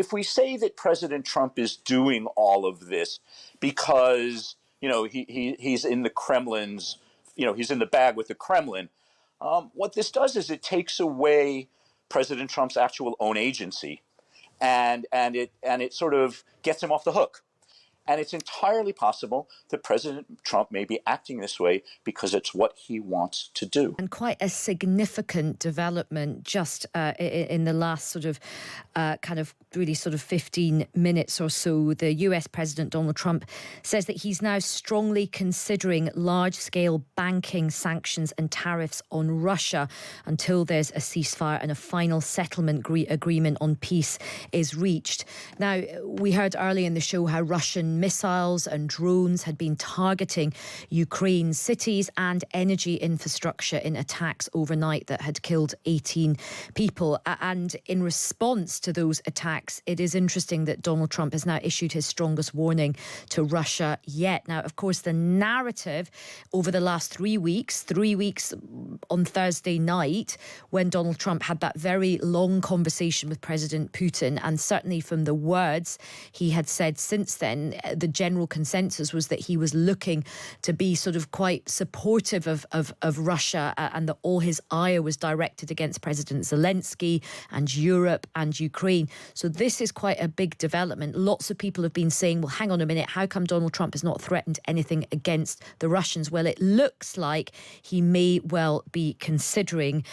if we say that President Trump is doing all of this because, he's in the Kremlin's, he's in the bag with the Kremlin, what this does is it takes away President Trump's actual own agency, and it sort of gets him off the hook. And it's entirely possible that President Trump may be acting this way because it's what he wants to do. And quite a significant development just in the last sort of 15 minutes or so. The US President Donald Trump says that he's now strongly considering large-scale banking sanctions and tariffs on Russia until there's a ceasefire and a final settlement agreement on peace is reached. Now, we heard earlier in the show how Russian missiles and drones had been targeting Ukraine's cities and energy infrastructure in attacks overnight that had killed 18 people. And in response to those attacks, it is interesting that Donald Trump has now issued his strongest warning to Russia yet. Now, of course, the narrative over the last 3 weeks on Thursday night, when Donald Trump had that very long conversation with President Putin, and certainly from the words he had said since then, the general consensus was that he was looking to be sort of quite supportive of Russia, and that all his ire was directed against President Zelensky and Europe and Ukraine. So this is quite a big development. Lots of people have been saying, well, hang on a minute, how come Donald Trump has not threatened anything against the Russians? Well, it looks like he may well be considering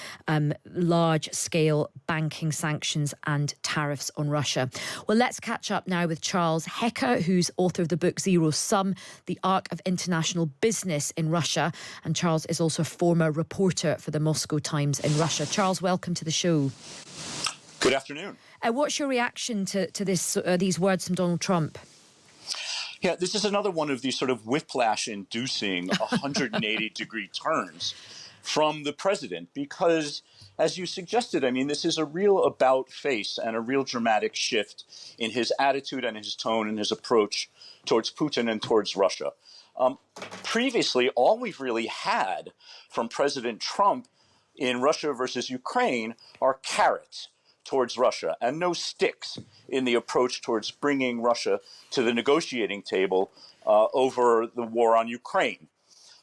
large-scale banking sanctions and tariffs on Russia. Well, let's catch up now with Charles Hecker, who's author of the book Zero Sum, The Arc of International Business in Russia. And Charles is also a former reporter for the Moscow Times in Russia. Charles, welcome to the show. Good afternoon. What's your reaction to these words from Donald Trump? Yeah, this is another one of these sort of whiplash-inducing 180-degree turns from the president, because, as you suggested, I mean, this is a real about-face and a real dramatic shift in his attitude and his tone and his approach towards Putin and towards Russia. Previously, all we've really had from President Trump in Russia versus Ukraine are carrots towards Russia and no sticks in the approach towards bringing Russia to the negotiating table over the war on Ukraine.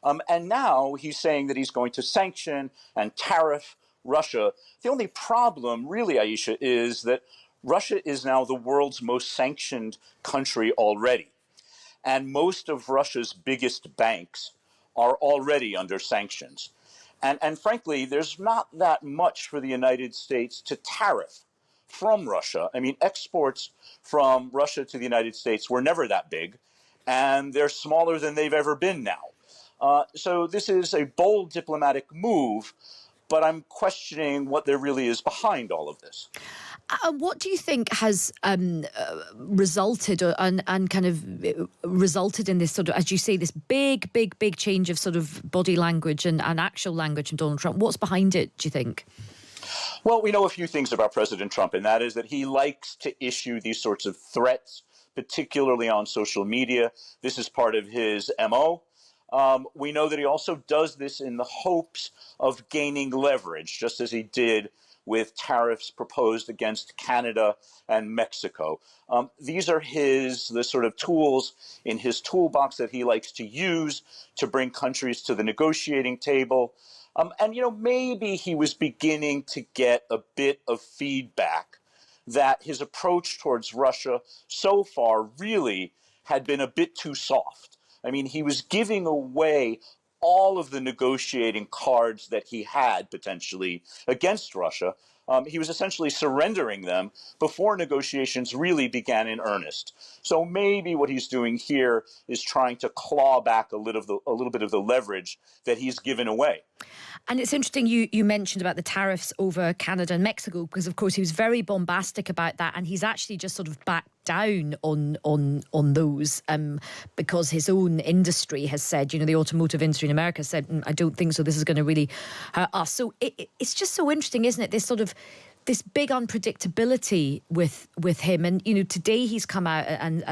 And now he's saying that he's going to sanction and tariff Russia. The only problem, really, Aisha, is that Russia is now the world's most sanctioned country already. And most of Russia's biggest banks are already under sanctions. And frankly, there's not that much for the United States to tariff from Russia. I mean, exports from Russia to the United States were never that big, and they're smaller than they've ever been now. So this is a bold diplomatic move, but I'm questioning what there really is behind all of this. What do you think has resulted resulted in this sort of, as you say, this big change of sort of body language and actual language from Donald Trump? What's behind it, do you think? Well, we know a few things about President Trump, and that is that he likes to issue these sorts of threats, particularly on social media. This is part of his MO. We know that he also does this in the hopes of gaining leverage, just as he did with tariffs proposed against Canada and Mexico. These are the sort of tools in his toolbox that he likes to use to bring countries to the negotiating table. And maybe he was beginning to get a bit of feedback that his approach towards Russia so far really had been a bit too soft. I mean, he was giving away all of the negotiating cards that he had potentially against Russia. He was essentially surrendering them before negotiations really began in earnest. So maybe what he's doing here is trying to claw back a little bit of the leverage that he's given away. And it's interesting you mentioned about the tariffs over Canada and Mexico, because of course he was very bombastic about that, and he's actually just sort of backed down on those because his own industry has said, the automotive industry in America said, I don't think so, this is going to really hurt us. So it's just so interesting, isn't it, this big unpredictability with him. And today he's come out and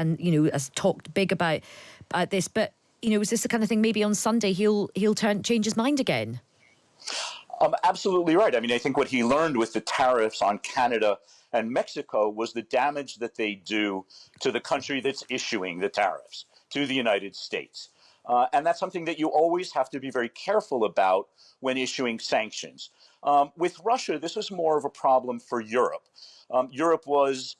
has talked big about this, but is this the kind of thing maybe on Sunday he'll change his mind again? Absolutely right. I mean, I think what he learned with the tariffs on Canada and Mexico was the damage that they do to the country that's issuing the tariffs, to the United States. And that's something that you always have to be very careful about when issuing sanctions. With Russia, this was more of a problem for Europe. Europe was,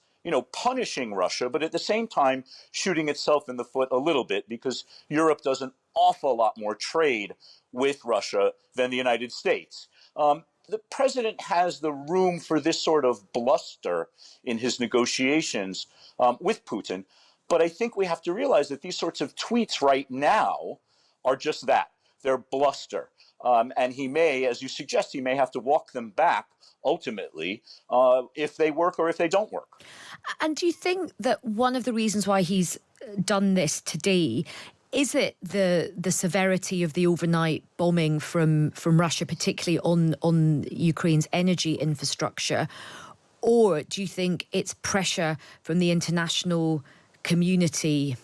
punishing Russia, but at the same time shooting itself in the foot a little bit because Europe does an awful lot more trade with Russia than the United States. The president has the room for this sort of bluster in his negotiations with Putin. But I think we have to realize that these sorts of tweets right now are just that. They're bluster. And he may, as you suggest, he may have to walk them back ultimately if they work or if they don't work. And do you think that one of the reasons why he's done this today is it the severity of the overnight bombing from Russia, particularly on Ukraine's energy infrastructure? Or do you think it's pressure from the international community?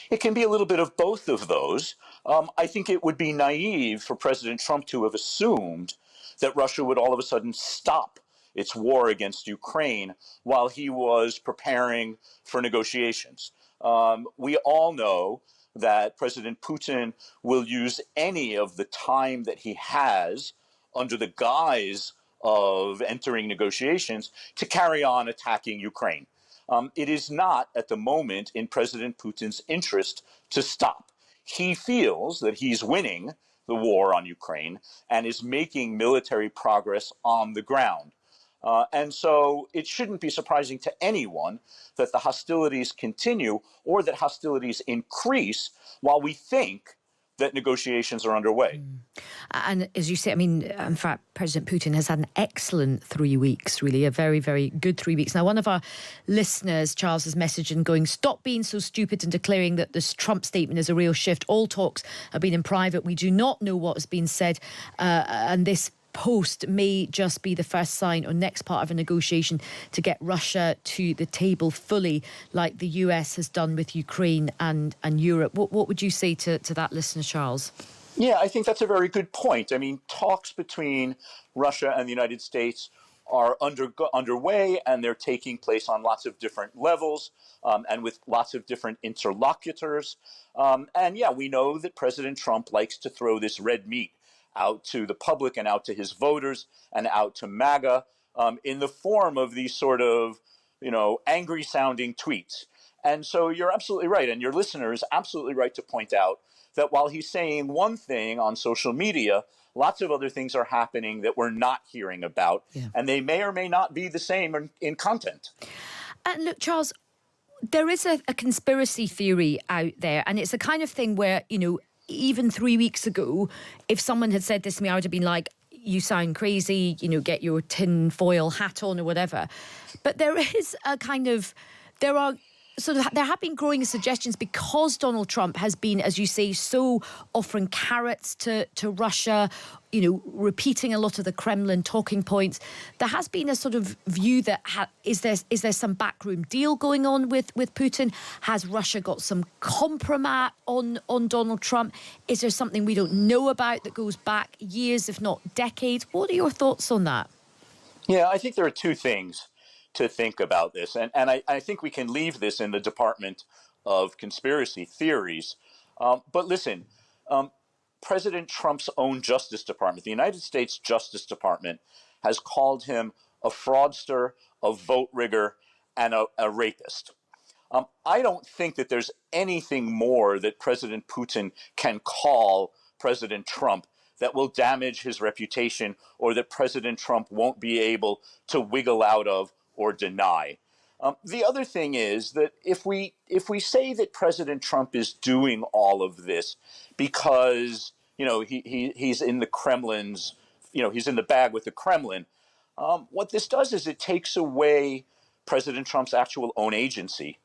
It can be a little bit of both of those. I think it would be naive for President Trump to have assumed that Russia would all of a sudden stop its war against Ukraine while he was preparing for negotiations. We all know that President Putin will use any of the time that he has under the guise of entering negotiations to carry on attacking Ukraine. It is not at the moment in President Putin's interest to stop. He feels that he's winning the war on Ukraine and is making military progress on the ground. And so it shouldn't be surprising to anyone that the hostilities continue or that hostilities increase while we think that negotiations are underway. And as you say, I mean, in fact, President Putin has had an excellent 3 weeks, really, a very, very good 3 weeks. Now, one of our listeners, Charles, has messaged and going, stop being so stupid and declaring that this Trump statement is a real shift. All talks have been in private. We do not know what has been said. And this post may just be the first sign or next part of a negotiation to get Russia to the table fully, like the US has done with Ukraine and Europe. What would you say to that listener, Charles? Yeah, I think that's a very good point. I mean, talks between Russia and the United States are underway, and they're taking place on lots of different levels and with lots of different interlocutors. And yeah, we know that President Trump likes to throw this red meat out to the public and out to his voters and out to MAGA in the form of these sort of, angry sounding tweets. And so you're absolutely right. And your listener is absolutely right to point out that while he's saying one thing on social media, lots of other things are happening that we're not hearing about. Yeah. And they may or may not be the same in content. And look, Charles, there is a conspiracy theory out there. And it's the kind of thing where, even 3 weeks ago, if someone had said this to me, I would have been like, you sound crazy, get your tin foil hat on or whatever. But there is there have been growing suggestions because Donald Trump has been, as you say, so offering carrots to Russia, repeating a lot of the Kremlin talking points. There has been a sort of view that is there some backroom deal going on with Putin? Has Russia got some compromise on Donald Trump? Is there something we don't know about that goes back years, if not decades? What are your thoughts on that? Yeah, I think there are two things to think about this. And I think we can leave this in the Department of Conspiracy Theories. But listen, President Trump's own Justice Department, the United States Justice Department, has called him a fraudster, a vote rigger, and a rapist. I don't think that there's anything more that President Putin can call President Trump that will damage his reputation or that President Trump won't be able to wiggle out of or deny. The other thing is that if we say that President Trump is doing all of this because he's in the Kremlin's, he's in the bag with the Kremlin, what this does is it takes away President Trump's actual own agency,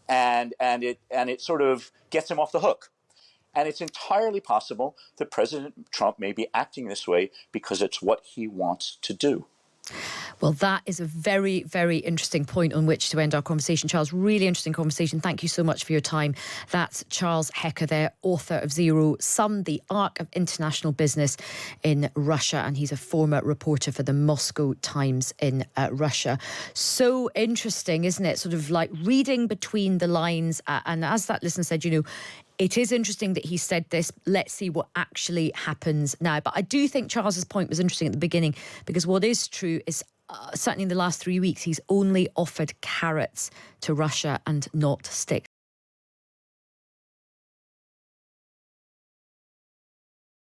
and it sort of gets him off the hook. And it's entirely possible that President Trump may be acting this way because it's what he wants to do. Well, that is a very, very interesting point on which to end our conversation. Charles, really interesting conversation. Thank you so much for your time. That's Charles Hecker there, author of Zero Sum, The Arc of International Business in Russia. And he's a former reporter for the Moscow Times in Russia. So interesting, isn't it? Sort of like reading between the lines. And as that listener said, it is interesting that he said this. Let's see what actually happens now. But I do think Charles's point was interesting at the beginning, because what is true is certainly in the last 3 weeks, he's only offered carrots to Russia and not sticks.